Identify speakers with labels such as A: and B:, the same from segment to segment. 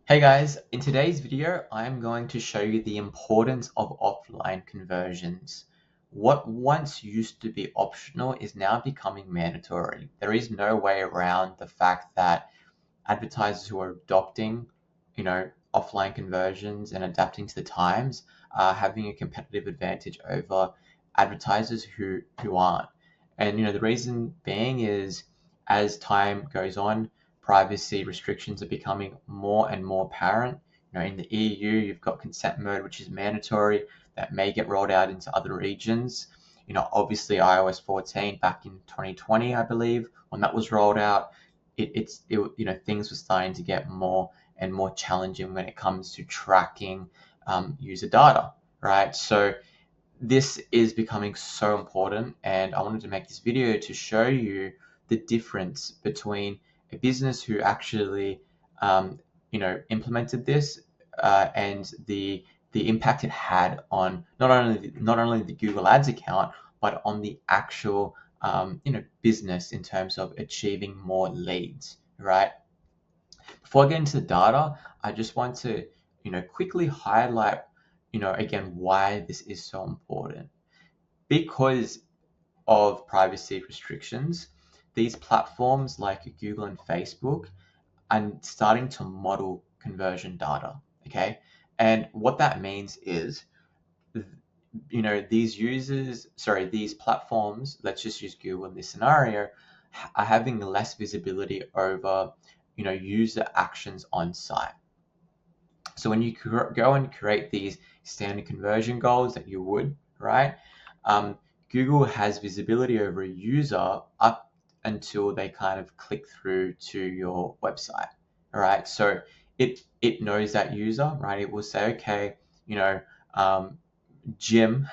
A: Hey guys, in today's video, I'm going to show you the importance of offline conversions. What once used to be optional is now becoming mandatory. There is no way around the fact that advertisers who are adopting, offline conversions and adapting to the times are having a competitive advantage over advertisers who aren't. And the reason being is as time goes on, privacy restrictions are becoming more and more apparent. In the EU, you've got consent mode, which is mandatory, that may get rolled out into other regions. Obviously iOS 14 back in 2020, I believe, when that was rolled out, things were starting to get more and more challenging when it comes to tracking user data, right? So this is becoming so important, and I wanted to make this video to show you the difference between a business who actually implemented this and the impact it had on not only the Google Ads account, but on the actual business in terms of achieving more leads, right? Before I get into the data, I just want to quickly highlight again why this is so important. Because of privacy restrictions, these platforms like Google and Facebook are starting to model conversion data. Okay. And what that means is, these platforms, let's just use Google in this scenario, are having less visibility over, user actions on site. So when you go and create these standard conversion goals that you would, right? Google has visibility over a user up until they kind of click through to your website. All right. So it knows that user, right? It will say, okay, Jim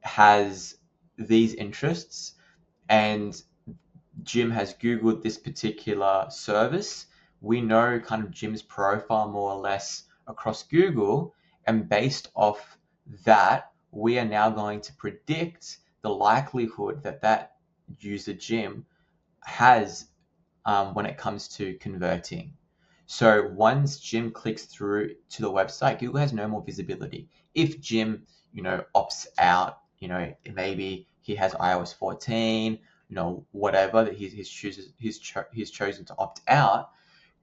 A: has these interests, and Jim has Googled this particular service. We know kind of Jim's profile more or less across Google, and based off that, we are now going to predict the likelihood that that user Jim has when it comes to converting. So once Jim clicks through to the website, Google has no more visibility. If Jim, opts out, maybe he has iOS 14, whatever that he's chosen to opt out,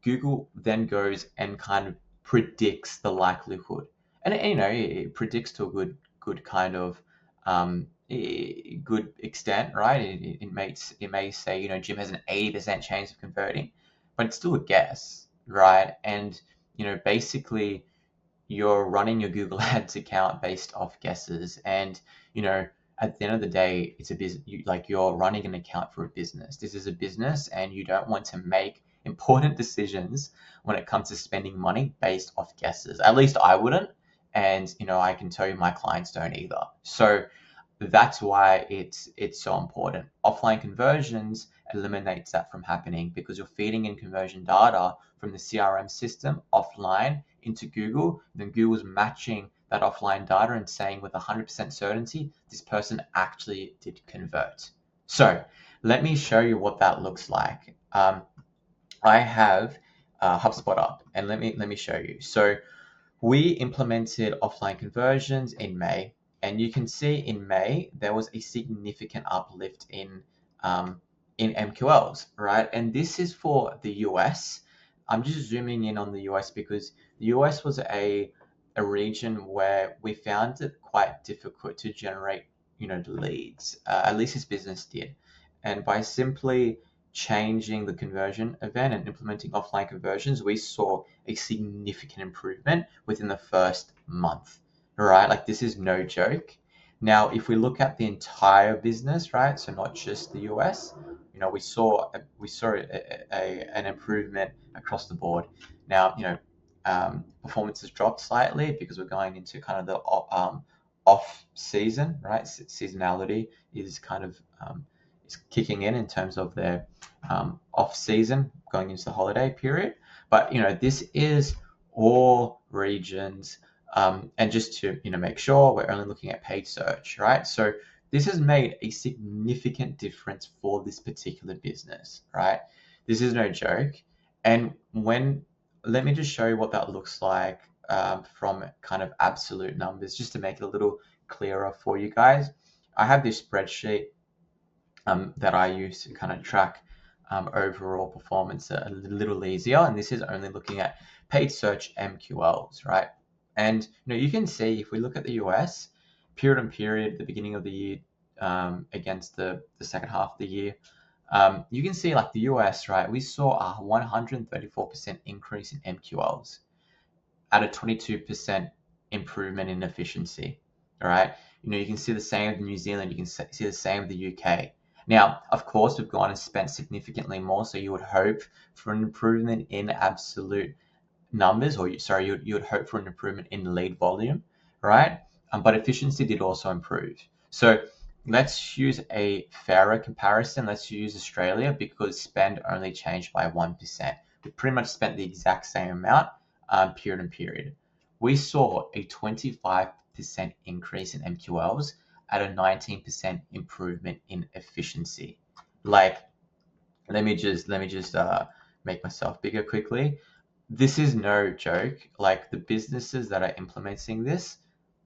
A: Google then goes and kind of predicts the likelihood, and it predicts to a good kind of good extent, right? It may say Jim has an 80% chance of converting, but it's still a guess, right? And basically you're running your Google Ads account based off guesses, and at the end of the day, it's a business. You're running an account for a business. This is a business, and you don't want to make important decisions when it comes to spending money based off guesses. At least I wouldn't, and I can tell you my clients don't either. So that's why it's so important. Offline conversions eliminates that from happening because you're feeding in conversion data from the CRM system offline into Google. Then Google's matching that offline data and saying with 100% certainty, this person actually did convert. So let me show you what that looks like. I have HubSpot up, and let me show you. So we implemented offline conversions in May, and you can see in May there was a significant uplift in MQLs, right? And this is for the US. I'm just zooming in on the US because the US was a region where we found it quite difficult to generate, the leads. At least his business did. And by simply changing the conversion event and implementing offline conversions, we saw a significant improvement within the first month, right? Like this is no joke. Now, if we look at the entire business, right? So not just the US, we saw an improvement across the board. Now, performance has dropped slightly because we're going into kind of the off season, right? Seasonality is kind of is kicking in terms of their off season going into the holiday period. But this is all regions, and just to make sure we're only looking at paid search, right? So this has made a significant difference for this particular business, right? This is no joke. And when let me just show you what that looks like from kind of absolute numbers, just to make it a little clearer for you guys. I have this spreadsheet that I use to kind of track overall performance a little easier. And this is only looking at paid search MQLs, right? And you can see if we look at the US, period on period, the beginning of the year against the second half of the year, you can see like the US, right? We saw a 134% increase in MQLs at a 22% improvement in efficiency. All right. You can see the same with New Zealand. You can see the same with the UK. Now, of course, we've gone and spent significantly more. So you would hope for an improvement in absolute numbers, or sorry, you would hope for an improvement in lead volume, right? But efficiency did also improve. So let's use a fairer comparison. Let's use Australia because spend only changed by 1%. We pretty much spent the exact same amount period and period. We saw a 25% increase in MQLs at a 19% improvement in efficiency. Like, let me just make myself bigger quickly. This is no joke. Like, the businesses that are implementing this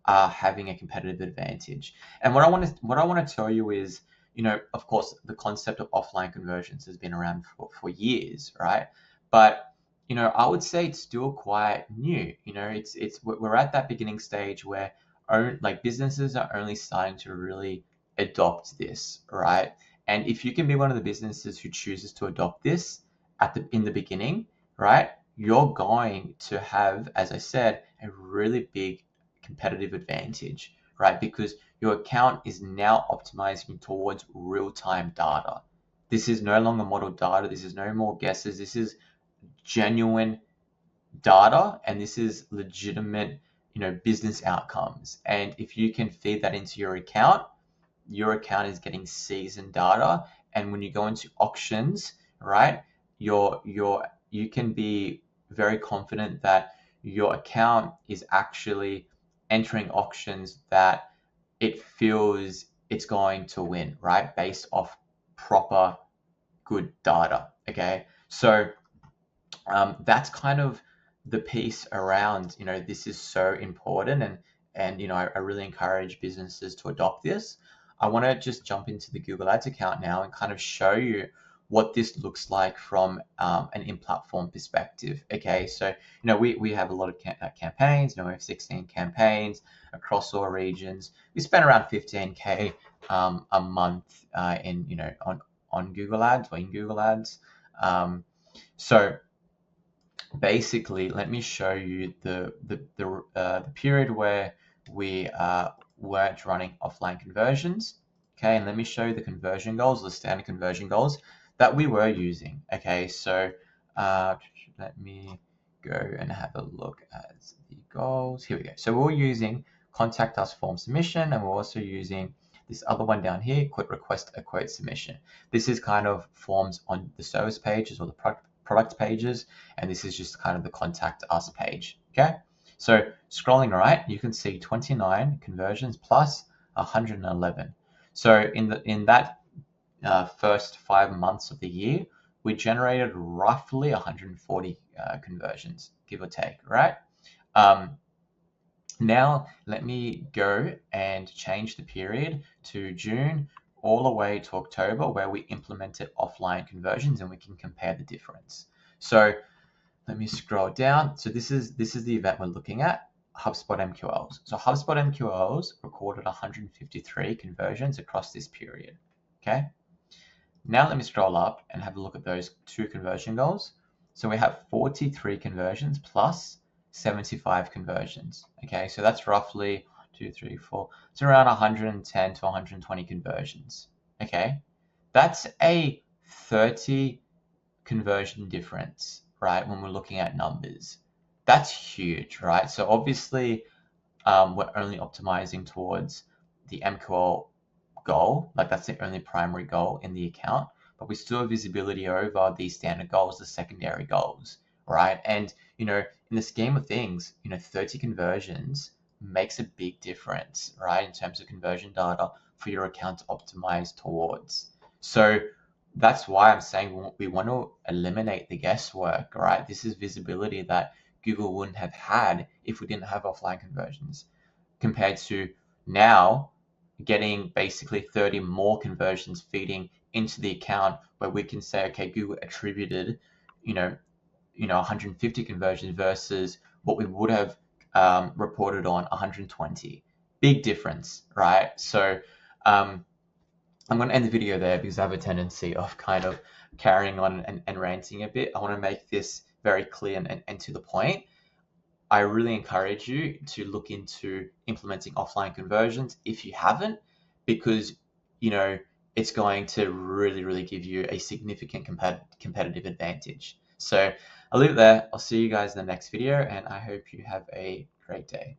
A: are having a competitive advantage. And what I want to tell you is, of course, the concept of offline conversions has been around for years, right? But I would say it's still quite new. We're at that beginning stage where like businesses are only starting to really adopt this, right? And if you can be one of the businesses who chooses to adopt this in the beginning, right, you're going to have, as I said, a really big competitive advantage, right? Because your account is now optimizing towards real-time data. This is no longer model data. This is no more guesses. This is genuine data, and this is legitimate, business outcomes. And if you can feed that into your account is getting seasoned data. And when you go into auctions, right, you can be very confident that your account is actually entering auctions that it feels it's going to win, right, based off proper good data. Okay, so that's kind of the piece around, this is so important. And I really encourage businesses to adopt this. I want to just jump into the Google Ads account now and kind of show you what this looks like from an in-platform perspective. Okay, so we have a lot of campaigns. We have 16 campaigns across all regions. We spend around 15K a month on Google Ads or in Google Ads. So basically, let me show you the period where we weren't running offline conversions. Okay, and let me show you the conversion goals, the standard conversion goals that we were using. Okay, so let me go and have a look at the goals. Here we go. So we're using contact us form submission, and we're also using this other one down here, quick request a quote submission. This is kind of forms on the service pages or the product pages, and this is just kind of the contact us page. Okay, so scrolling right, you can see 29 conversions plus 111. So in that first 5 months of the year, we generated roughly 140 conversions, give or take, right? Now let me go and change the period to June all the way to October, where we implemented offline conversions, and we can compare the difference. So let me scroll down. So this is the event we're looking at, HubSpot MQLs. So HubSpot MQLs recorded 153 conversions across this period. Okay. Now let me scroll up and have a look at those two conversion goals. So we have 43 conversions plus 75 conversions. Okay, so that's roughly 2, 3, 4. It's around 110 to 120 conversions. Okay, that's a 30 conversion difference, right? When we're looking at numbers, that's huge, right? So obviously, we're only optimizing towards the MQL goal, like that's the only primary goal in the account, but we still have visibility over these standard goals, the secondary goals, right? And in the scheme of things, 30 conversions makes a big difference, right, in terms of conversion data for your account to optimize towards. So that's why I'm saying we want to eliminate the guesswork, right? This is visibility that Google wouldn't have had if we didn't have offline conversions, compared to now getting basically 30 more conversions feeding into the account, where we can say, okay, Google attributed, you know, 150 conversions versus what we would have reported on 120. Big difference, right? So I'm going to end the video there because I have a tendency of kind of carrying on and ranting a bit. I want to make this very clear and to the point. I really encourage you to look into implementing offline conversions if you haven't, because it's going to really, really give you a significant competitive advantage. So I'll leave it there. I'll see you guys in the next video, and I hope you have a great day.